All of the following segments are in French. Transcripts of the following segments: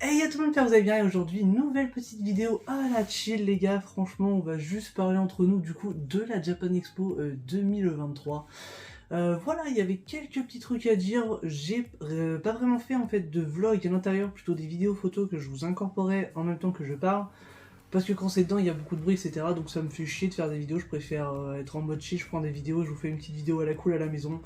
Hey à tout le monde, j'espère que vous allez bien et aujourd'hui nouvelle petite vidéo à la chill les gars. Franchement on va juste parler entre nous du coup de la Japan Expo 2023. Voilà, il y avait quelques petits trucs à dire. J'ai pas vraiment fait en fait de vlog à l'intérieur, plutôt des vidéos photos que je vous incorporais en même temps que je parle. Parce que quand c'est dedans il y a beaucoup de bruit etc, donc ça me fait chier de faire des vidéos. Je préfère être en mode chill, je prends des vidéos, je vous fais une petite vidéo à la cool à la maison.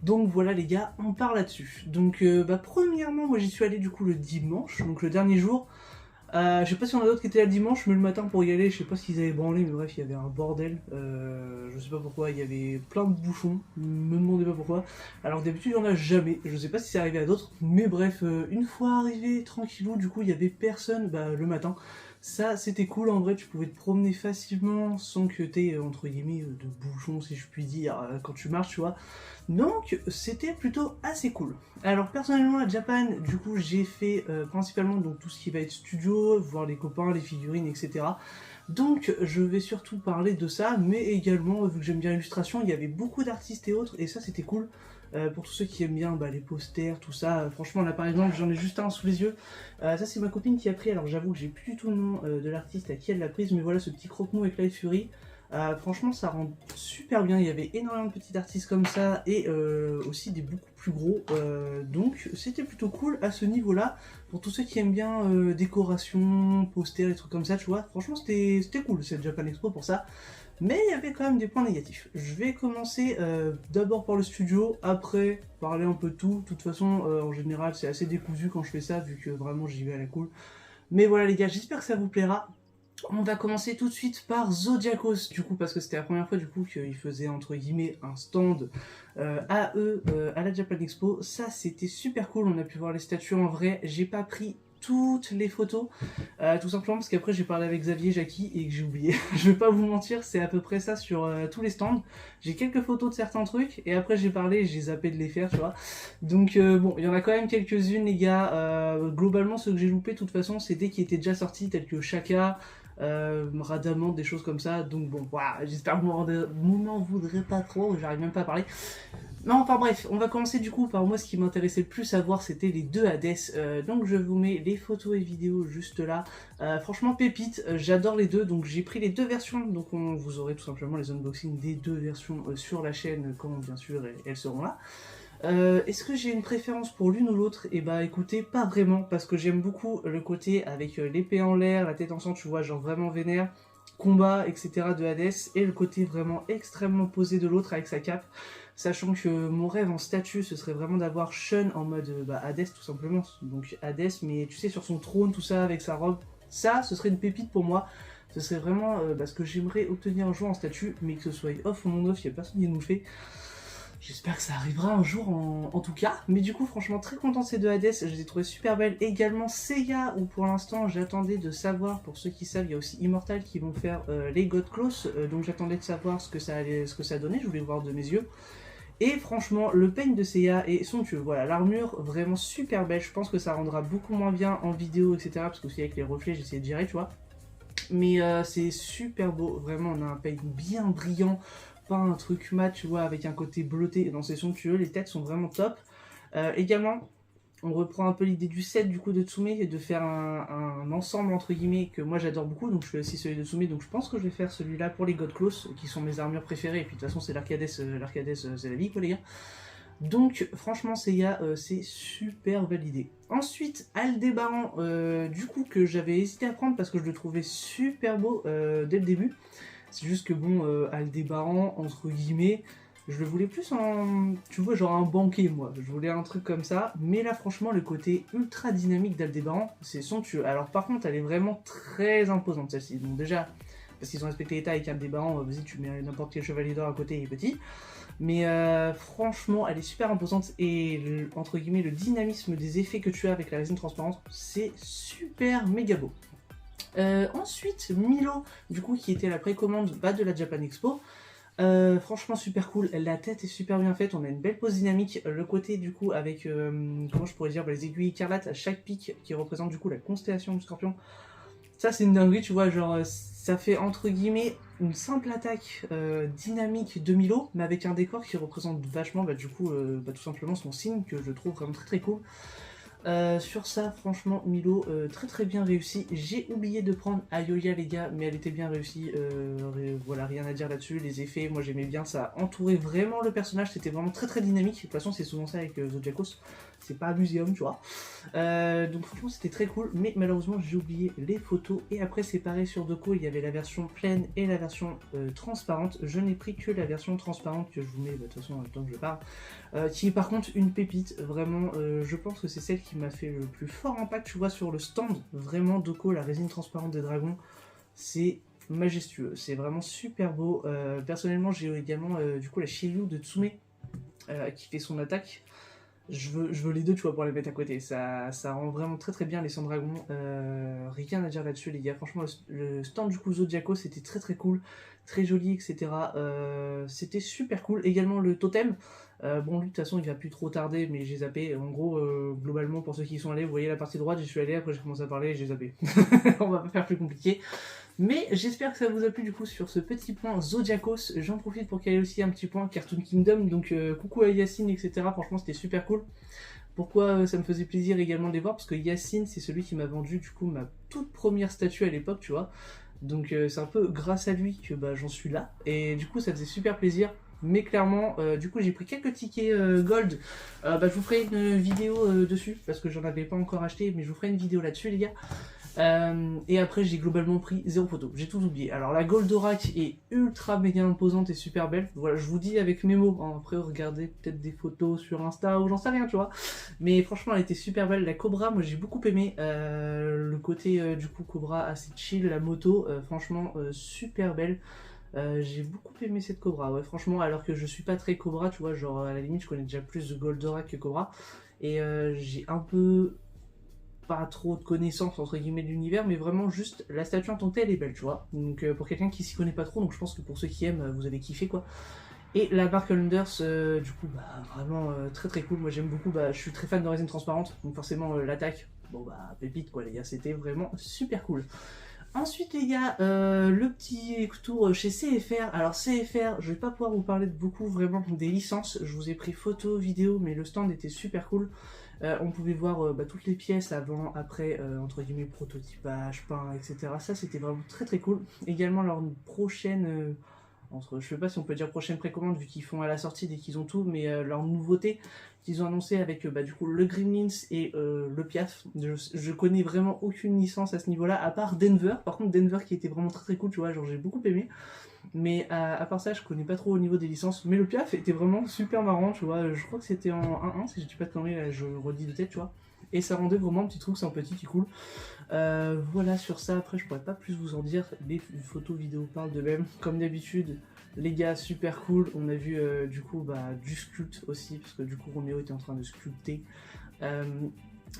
Donc voilà les gars, on part là-dessus. Donc premièrement, moi j'y suis allé du coup le dimanche, donc le dernier jour. Je sais pas si on a d'autres qui étaient là le dimanche, mais le matin pour y aller, je sais pas s'ils avaient branlé, mais bref, il y avait un bordel. Je sais pas pourquoi, il y avait plein de bouchons, me demandez pas pourquoi. Alors d'habitude il y en a jamais, je sais pas si c'est arrivé à d'autres, mais bref, une fois arrivé tranquillou, du coup il y avait personne le matin. Ça c'était cool en vrai, tu pouvais te promener facilement sans que t'aies entre guillemets de bouchons si je puis dire quand tu marches, tu vois. Donc c'était plutôt assez cool. Alors personnellement à Japan, du coup j'ai fait principalement donc tout ce qui va être studio, voir les copains, les figurines, etc. Donc je vais surtout parler de ça, mais également vu que j'aime bien l'illustration, il y avait beaucoup d'artistes et autres, et ça c'était cool. Pour tous ceux qui aiment bien les posters, tout ça, franchement là par exemple j'en ai juste un sous les yeux. Ça c'est ma copine qui a pris, alors j'avoue que j'ai plus du tout le nom de l'artiste à qui elle l'a prise, mais voilà ce petit croque-mou avec Light Fury. Franchement ça rend super bien, il y avait énormément de petits artistes comme ça et aussi des beaucoup plus gros, donc c'était plutôt cool à ce niveau là, pour tous ceux qui aiment bien décoration, posters et trucs comme ça tu vois, franchement c'était cool cette Japan Expo pour ça, mais il y avait quand même des points négatifs. Je vais commencer d'abord par le studio, après parler un peu de tout, de toute façon en général c'est assez décousu quand je fais ça vu que vraiment j'y vais à la cool, mais voilà les gars, j'espère que ça vous plaira. On va commencer tout de suite par Zodiacos, du coup, parce que c'était la première fois du coup qu'ils faisaient entre guillemets un stand à eux à la Japan Expo. Ça c'était super cool, on a pu voir les statues en vrai. J'ai pas pris toutes les photos, tout simplement parce qu'après j'ai parlé avec Xavier Jackie et que j'ai oublié. Je vais pas vous mentir, c'est à peu près ça sur tous les stands. J'ai quelques photos de certains trucs et après j'ai parlé et j'ai zappé de les faire, tu vois. Donc bon, il y en a quand même quelques-unes les gars. Globalement, ce que j'ai loupé de toute façon, c'était qui étaient déjà sortis, tels que Shaka, Radamant, des choses comme ça. Donc bon, voilà, j'espère que vous m'en voudrez pas trop, j'arrive même pas à parler. Non, enfin bref, on va commencer du coup par moi, ce qui m'intéressait le plus à voir, c'était les deux Hades. Donc je vous mets les photos et vidéos juste là. Franchement, pépite, j'adore les deux, donc j'ai pris les deux versions. Donc vous aurez tout simplement les unboxings des deux versions sur la chaîne, quand bien sûr elles seront là. Est-ce que j'ai une préférence pour l'une ou l'autre? Et bah écoutez, pas vraiment, parce que j'aime beaucoup le côté avec l'épée en l'air, la tête en sang, tu vois, genre vraiment vénère, combat, etc. de Hades, et le côté vraiment extrêmement posé de l'autre avec sa cape, sachant que mon rêve en statue, ce serait vraiment d'avoir Shun en mode Hades tout simplement, donc Hades, mais tu sais, sur son trône, tout ça, avec sa robe, ça, ce serait une pépite pour moi. Ce serait vraiment ce que j'aimerais obtenir un jour en statue, mais que ce soit off ou non off, il n'y a personne qui nous le fait. J'espère que ça arrivera un jour en tout cas. Mais du coup, franchement, très content de ces deux Hades. Je les ai trouvées super belles. Également Seiya, où pour l'instant, j'attendais de savoir. Pour ceux qui savent, il y a aussi Immortal qui vont faire les God Claws. Donc j'attendais de savoir ce que ça donnait. Je voulais voir de mes yeux. Et franchement, le peigne de Seiya est somptueux. Voilà, l'armure vraiment super belle. Je pense que ça rendra beaucoup moins bien en vidéo, etc. Parce que aussi avec les reflets, j'ai essayé de gérer, tu vois. Mais c'est super beau, vraiment on a un peigne bien brillant, pas un truc mat, tu vois, avec un côté bleuté, non c'est somptueux, les têtes sont vraiment top. Également, on reprend un peu l'idée du set du coup de Tsume, et de faire un ensemble entre guillemets que moi j'adore beaucoup, donc je fais aussi celui de Tsume, donc je pense que je vais faire celui-là pour les God Claws, qui sont mes armures préférées, et puis de toute façon c'est l'Arcades, c'est la vie quoi les gars. Donc franchement Seiya, c'est super validé. Ensuite Aldébaran, du coup que j'avais hésité à prendre parce que je le trouvais super beau dès le début. C'est juste que bon, Aldébaran, entre guillemets, je le voulais plus en, tu vois, genre un banquet moi. Je voulais un truc comme ça, mais là franchement le côté ultra dynamique d'Aldébaran, c'est somptueux. Alors par contre elle est vraiment très imposante celle-ci. Donc déjà, parce qu'ils ont respecté les tailles avec Aldébaran, vas-y tu mets n'importe quel chevalier d'or à côté, il est petit. Mais franchement, elle est super imposante et entre guillemets le dynamisme des effets que tu as avec la résine transparente, c'est super méga beau. Ensuite, Milo, du coup, qui était la précommande de la Japan Expo. Franchement super cool, la tête est super bien faite, on a une belle pose dynamique, le côté du coup avec, comment je pourrais dire, les aiguilles écarlates à chaque pic qui représente du coup la constellation du scorpion. Ça c'est une dinguerie, tu vois, genre ça fait entre guillemets une simple attaque dynamique de Milo, mais avec un décor qui représente vachement du coup tout simplement son signe, que je trouve vraiment très très cool. Sur ça, franchement, Milo, très bien réussi. J'ai oublié de prendre Ayoya, les gars, mais elle était bien réussie. Voilà, rien à dire là-dessus. Les effets, moi j'aimais bien, ça entourait vraiment le personnage. C'était vraiment très dynamique. De toute façon, c'est souvent ça avec Zodiacos. C'est pas un muséum, tu vois. Donc franchement, c'était très cool. Mais malheureusement, j'ai oublié les photos. Et après, c'est pareil sur Doko. Il y avait la version pleine et la version transparente. Je n'ai pris que la version transparente que je vous mets, de toute façon, en même temps que je parle. Qui est par contre une pépite. Vraiment, je pense que c'est celle qui m'a fait le plus fort impact, tu vois, sur le stand. Vraiment, Doko, la résine transparente des dragons, c'est majestueux. C'est vraiment super beau. Personnellement, j'ai également du coup la Shiryu de Tsume qui fait son attaque. Je veux les deux, tu vois, pour les mettre à côté. Ça rend vraiment très bien les 100 dragons. Rien à dire là-dessus, les gars. Franchement, le stand du coup Zodiaco, c'était très cool, très joli, etc. C'était super cool. Également le totem. Bon, lui, de toute façon, il va plus trop tarder, mais j'ai zappé. En gros, globalement, pour ceux qui y sont allés, vous voyez la partie droite, j'y suis allé, après j'ai commencé à parler et j'ai zappé. On va pas faire plus compliqué. Mais j'espère que ça vous a plu du coup sur ce petit point Zodiacos. J'en profite pour qu'il y ait aussi un petit point Cartoon Kingdom. Donc coucou à Yacine, etc. Franchement, c'était super cool. Pourquoi ça me faisait plaisir également de les voir? Parce que Yacine, c'est celui qui m'a vendu du coup ma toute première statue à l'époque, tu vois. Donc c'est un peu grâce à lui que bah, j'en suis là. Et du coup, ça faisait super plaisir. Mais clairement, du coup, j'ai pris quelques tickets gold. Bah, je vous ferai une vidéo dessus parce que j'en avais pas encore acheté, mais je vous ferai une vidéo là-dessus, les gars. Et après, j'ai globalement pris 0 photo. J'ai tout oublié. Alors, la Goldorak est ultra méga imposante et super belle. Voilà, je vous dis avec mes mots. Hein. Après, regardez peut-être des photos sur Insta ou j'en sais rien, tu vois. Mais franchement, elle était super belle. La Cobra, moi, j'ai beaucoup aimé. Le côté, du coup, Cobra assez chill, la moto, franchement, super belle. J'ai beaucoup aimé cette Cobra, ouais, franchement, alors que je suis pas très Cobra, tu vois, genre à la limite je connais déjà plus de Goldorak que Cobra, et j'ai un peu pas trop de connaissances entre guillemets de l'univers, mais vraiment juste la statue en tant que telle est belle, tu vois, donc pour quelqu'un qui s'y connaît pas trop, donc je pense que pour ceux qui aiment, vous allez kiffer quoi. Et la Bark Unders, du coup, bah vraiment très cool, moi j'aime beaucoup, bah je suis très fan de résine transparente, donc forcément l'attaque, bon bah pépite quoi les gars, c'était vraiment super cool. Ensuite les gars, le petit tour chez CFR. Alors CFR, je vais pas pouvoir vous parler de beaucoup vraiment des licences. Je vous ai pris photo, vidéo, mais le stand était super cool. On pouvait voir bah, toutes les pièces avant, après, entre guillemets, prototypage, peint, etc. Ça c'était vraiment très cool. Également leur prochaine... je sais pas si on peut dire prochaine précommande vu qu'ils font à la sortie dès qu'ils ont tout, mais leur nouveauté qu'ils ont annoncé avec bah, du coup le Gremlins et le Piaf. Je connais vraiment aucune licence à ce niveau-là, à part Denver. Par contre Denver qui était vraiment très cool, tu vois, genre j'ai beaucoup aimé. Mais à part ça, je connais pas trop au niveau des licences. Mais le Piaf était vraiment super marrant, tu vois. Je crois que c'était en 1-1, si je dis pas de conneries, là, je redis de tête, tu vois. Et ça rendait vraiment un petit truc sympathique qui cool. Voilà sur ça, après je pourrais pas plus vous en dire, les photos vidéos parlent de même, comme d'habitude, les gars super cool, on a vu du coup bah, du sculpte aussi, parce que du coup Roméo était en train de sculpter,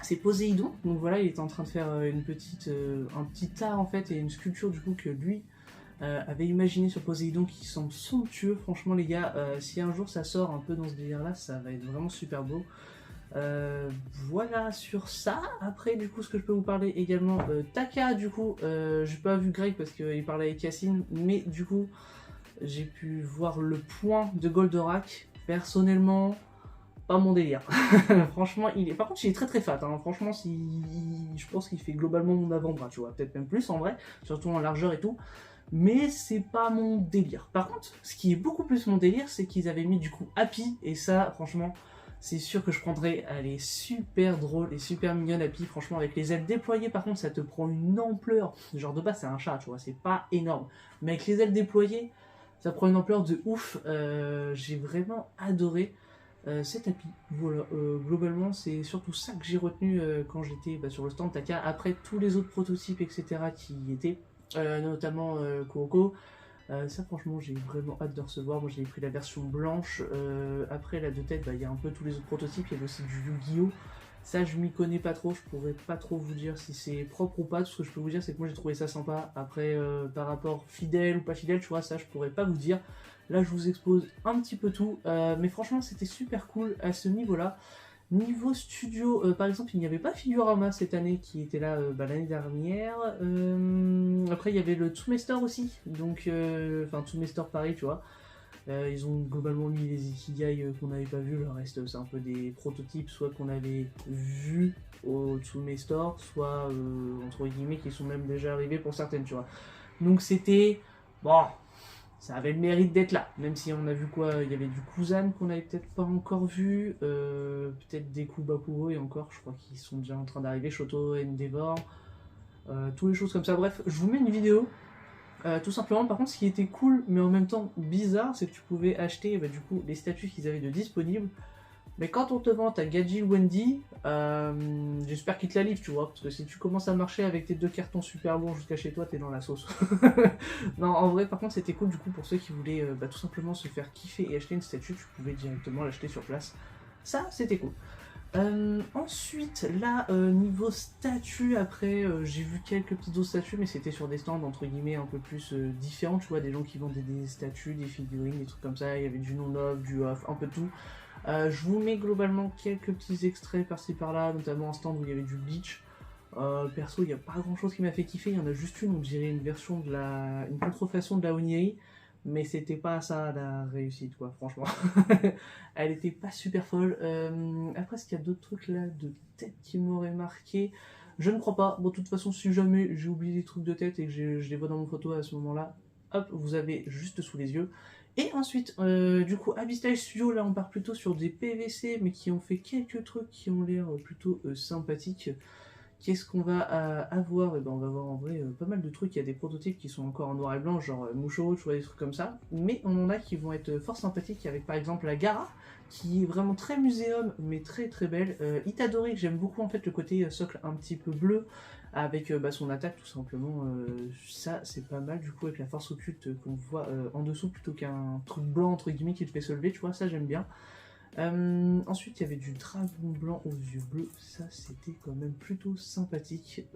c'est Poséidon, donc voilà il était en train de faire un petit art en fait, et une sculpture du coup que lui avait imaginé sur Poséidon qui semble somptueux, franchement les gars, si un jour ça sort un peu dans ce délire là, ça va être vraiment super beau. Voilà sur ça. Après du coup ce que je peux vous parler également, Taka du coup, j'ai pas vu Greg parce qu'il parlait avec Yacine, mais du coup j'ai pu voir le point de Goldorak. Personnellement, pas mon délire. Franchement, par contre il est très fat, hein. Franchement je pense qu'il fait globalement mon avant-bras, tu vois, peut-être même plus en vrai, surtout en largeur et tout. Mais c'est pas mon délire. Par contre, ce qui est beaucoup plus mon délire, c'est qu'ils avaient mis du coup Happy, et ça, franchement, c'est sûr que je prendrais. Elle est super drôle et super mignonne, Happy. Franchement, avec les ailes déployées, par contre, ça te prend une ampleur. Genre de base, c'est un chat, tu vois, c'est pas énorme. Mais avec les ailes déployées, ça prend une ampleur de ouf. J'ai vraiment adoré cet tapis. Voilà, globalement, c'est surtout ça que j'ai retenu quand j'étais sur le stand Taka. Après, tous les autres prototypes, etc., qui y étaient, notamment Kuroko. Ça franchement j'ai vraiment hâte de recevoir, moi j'ai pris la version blanche, après la de tête il y a un peu tous les autres prototypes, il y avait aussi du Yu-Gi-Oh! Ça je m'y connais pas trop, je pourrais pas trop vous dire si c'est propre ou pas, tout ce que je peux vous dire c'est que moi j'ai trouvé ça sympa, après par rapport fidèle ou pas fidèle, tu vois ça je pourrais pas vous dire, là je vous expose un petit peu tout, mais franchement c'était super cool à ce niveau là. Niveau studio, par exemple, il n'y avait pas Figurama cette année qui était là l'année dernière. Après, il y avait le Tsume Store aussi, donc enfin Tsume Store pareil, tu vois. Ils ont globalement mis les Ikigai qu'on n'avait pas vu, le reste c'est un peu des prototypes, soit qu'on avait vu au Tsume Store, soit entre guillemets qui sont même déjà arrivées pour certaines, tu vois. Donc c'était, bon, ça avait le mérite d'être là, même si on a vu quoi, il y avait du Kuzan qu'on n'avait peut-être pas encore vu, peut-être des Kubakuro et encore, je crois qu'ils sont déjà en train d'arriver, Shoto, Endeavor, toutes les choses comme ça. Bref, je vous mets une vidéo. Tout simplement, par contre, ce qui était cool, mais en même temps bizarre, c'est que tu pouvais acheter du coup les statues qu'ils avaient de disponibles. Mais quand on te vend ta Gajil Wendy, j'espère qu'ils te la livrent, tu vois, parce que si tu commences à marcher avec tes 2 cartons super lourds jusqu'à chez toi, t'es dans la sauce. Non, en vrai, par contre, c'était cool du coup pour ceux qui voulaient tout simplement se faire kiffer et acheter une statue, tu pouvais directement l'acheter sur place. Ça, c'était cool. Ensuite, là, niveau statut, après, j'ai vu quelques petites autres statues, mais c'était sur des stands entre guillemets un peu plus différents, tu vois, des gens qui vendaient des statues, des figurines, des trucs comme ça, il y avait du non-off, du off, un peu tout. Je vous mets globalement quelques petits extraits par-ci par-là, notamment un stand où il y avait du Bleach. Perso, il n'y a pas grand-chose qui m'a fait kiffer, il y en a juste une, on dirait une version de une contrefaçon de la Oniri. Mais c'était pas ça la réussite, quoi, franchement. Elle était pas super folle. Après, est-ce qu'il y a d'autres trucs là de tête qui m'auraient marqué? Je ne crois pas. Bon, de toute façon, si jamais j'ai oublié des trucs de tête et que je les vois dans mon photo à ce moment-là, hop, vous avez juste sous les yeux. Et ensuite, du coup, Abyssal Studio, là, on part plutôt sur des PVC, mais qui ont fait quelques trucs qui ont l'air plutôt sympathiques. Qu'est-ce qu'on va avoir? Et ben on va avoir en vrai pas mal de trucs. Il y a des prototypes qui sont encore en noir et blanc, genre Musho, tu vois, des trucs comme ça. Mais on en a qui vont être fort sympathiques, avec par exemple la Gara, qui est vraiment très muséum, mais très très belle. Itadori, que j'aime beaucoup en fait, le côté socle un petit peu bleu, avec son attaque tout simplement. Ça, c'est pas mal du coup, avec la force occulte qu'on voit en dessous, plutôt qu'un truc blanc entre guillemets qui te fait se lever, tu vois, ça j'aime bien. Ensuite, il y avait du dragon blanc aux yeux bleus, ça c'était quand même plutôt sympathique.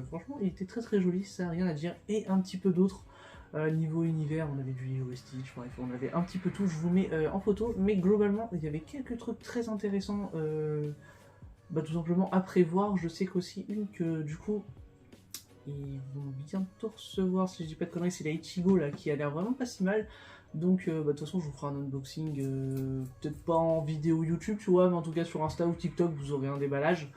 Franchement, il était très très joli, ça rien à dire. Et un petit peu d'autres. Niveau univers, on avait du Lilo et Stitch, bref, on avait un petit peu tout, je vous mets en photo. Mais globalement, il y avait quelques trucs très intéressants, tout simplement à prévoir. Je sais qu'aussi une que du coup, ils vont bientôt recevoir, si je dis pas de conneries, c'est la Ichigo là, qui a l'air vraiment pas si mal. Donc de toute façon je vous ferai un unboxing, peut-être pas en vidéo YouTube tu vois, mais en tout cas sur Insta ou TikTok vous aurez un déballage,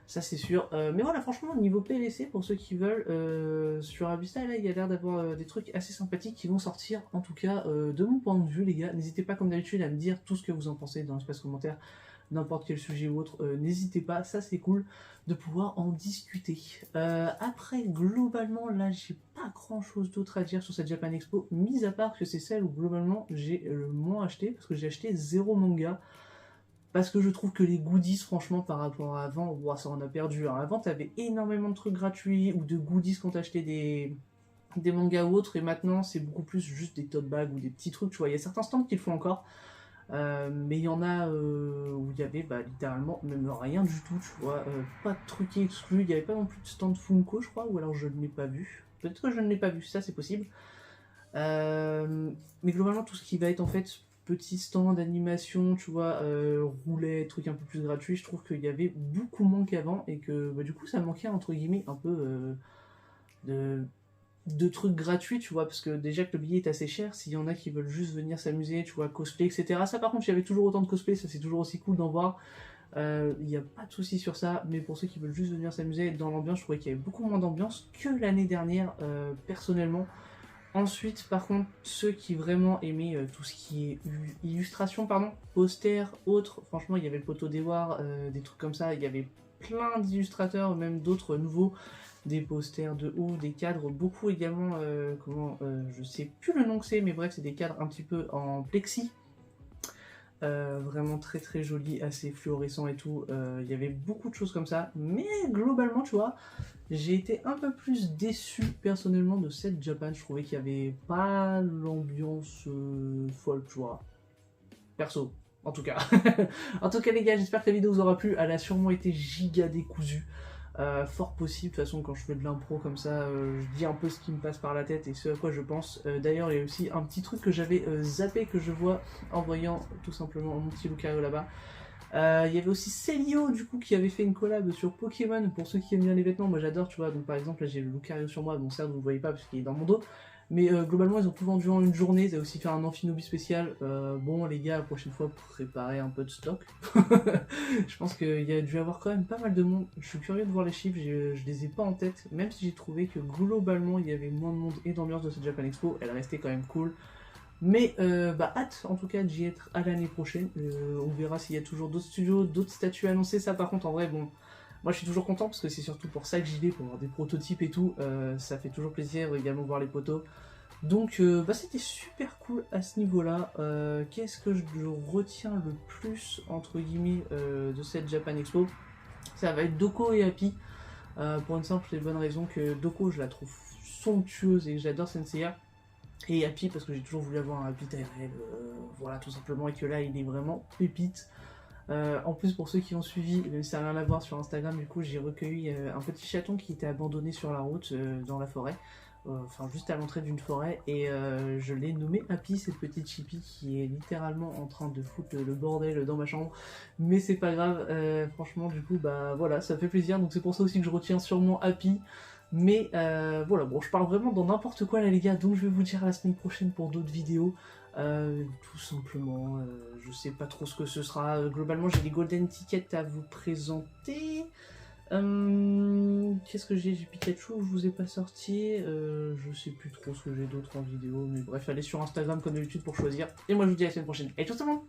ça c'est sûr. Mais voilà, franchement niveau PVC pour ceux qui veulent, sur Abyssal là il y a l'air d'avoir des trucs assez sympathiques qui vont sortir, en tout cas de mon point de vue les gars. N'hésitez pas comme d'habitude à me dire tout ce que vous en pensez dans l'espace commentaire, n'importe quel sujet ou autre, n'hésitez pas, ça c'est cool de pouvoir en discuter. Après, globalement, là, j'ai pas grand chose d'autre à dire sur cette Japan Expo, mis à part que c'est celle où globalement j'ai le moins acheté, parce que j'ai acheté 0 manga, parce que je trouve que les goodies, franchement, par rapport à avant, wow, ça en a perdu. Hein. Avant, t'avais énormément de trucs gratuits, ou de goodies quand t'achetais des mangas ou autres, et maintenant, c'est beaucoup plus juste des tote bags ou des petits trucs, tu vois. Il y a certains stands qui le font encore, mais il y en a où il y avait littéralement même rien du tout, tu vois, pas de trucs exclus, il n'y avait pas non plus de stand Funko je crois, ou alors je ne l'ai pas vu, peut-être que je ne l'ai pas vu, ça c'est possible, mais globalement tout ce qui va être en fait petit stand d'animation, tu vois, roulette, trucs un peu plus gratuits, je trouve qu'il y avait beaucoup moins qu'avant, et que du coup ça manquait entre guillemets un peu de trucs gratuits, tu vois, parce que déjà que le billet est assez cher, s'il y en a qui veulent juste venir s'amuser, tu vois, cosplay, etc. Ça par contre, il y avait toujours autant de cosplay, ça c'est toujours aussi cool d'en voir. Il n'y a pas de souci sur ça, mais pour ceux qui veulent juste venir s'amuser, être dans l'ambiance, je trouvais qu'il y avait beaucoup moins d'ambiance que l'année dernière, personnellement. Ensuite, par contre, ceux qui vraiment aimaient tout ce qui est illustration, pardon, poster, autres, franchement, il y avait le poteau des War, des trucs comme ça, il y avait plein d'illustrateurs, même d'autres nouveaux, des posters de haut, des cadres, beaucoup également, je sais plus le nom que c'est, mais bref, c'est des cadres un petit peu en plexi, vraiment très très joli, assez fluorescent et tout. Il y avait beaucoup de choses comme ça, mais globalement, tu vois, j'ai été un peu plus déçu personnellement de cette Japan. Je trouvais qu'il n'y avait pas l'ambiance folle, tu vois, perso. En tout cas. En tout cas les gars, j'espère que la vidéo vous aura plu. Elle a sûrement été giga décousue. Fort possible, de toute façon quand je fais de l'impro comme ça, je dis un peu ce qui me passe par la tête et ce à quoi je pense. D'ailleurs il y a aussi un petit truc que j'avais zappé, que je vois en voyant tout simplement mon petit Lucario là-bas. Il y avait aussi Celio du coup qui avait fait une collab sur Pokémon, pour ceux qui aiment bien les vêtements, moi j'adore, tu vois, donc par exemple là j'ai le Lucario sur moi, bon certes vous le voyez pas parce qu'il est dans mon dos, Mais globalement, ils ont tout vendu en une journée. Ils ont aussi fait un Amphinobi spécial. Bon, les gars, la prochaine fois, préparez un peu de stock. Je pense qu'il y a dû avoir quand même pas mal de monde. Je suis curieux de voir les chiffres, je les ai pas en tête. Même si j'ai trouvé que globalement, il y avait moins de monde et d'ambiance de cette Japan Expo, elle restait quand même cool. Mais hâte en tout cas d'y être à l'année prochaine. On verra s'il y a toujours d'autres studios, d'autres statues annoncées. Ça, par contre, en vrai, bon. Moi je suis toujours content parce que c'est surtout pour ça que j'y vais, pour voir des prototypes et tout, ça fait toujours plaisir également voir les potos. Donc c'était super cool à ce niveau-là. Qu'est-ce que je retiens le plus entre guillemets de cette Japan Expo? Ça va être Doko et Happy, pour une simple et bonne raison que Doko je la trouve somptueuse et que j'adore Senseiya. Et Happy parce que j'ai toujours voulu avoir un Happy Tyrell, voilà tout simplement, et que là il est vraiment pépite. En plus, pour ceux qui ont suivi, même si ça n'a rien à voir sur Instagram, du coup, j'ai recueilli un petit chaton qui était abandonné sur la route, dans la forêt, enfin juste à l'entrée d'une forêt, et je l'ai nommé Happy, cette petite chippie qui est littéralement en train de foutre le bordel dans ma chambre, mais c'est pas grave, franchement, du coup, bah voilà, ça fait plaisir, donc c'est pour ça aussi que je retiens sûrement Happy. Mais voilà, bon, je parle vraiment dans n'importe quoi là les gars, donc je vais vous dire à la semaine prochaine pour d'autres vidéos. Tout simplement, je sais pas trop ce que ce sera. Globalement, j'ai des golden tickets à vous présenter. Qu'est-ce que j'ai? J'ai Pikachu, je vous ai pas sorti. Je sais plus trop ce que j'ai d'autre en vidéo, mais bref, allez sur Instagram comme d'habitude pour choisir. Et moi, je vous dis à la semaine prochaine. Et tout simplement.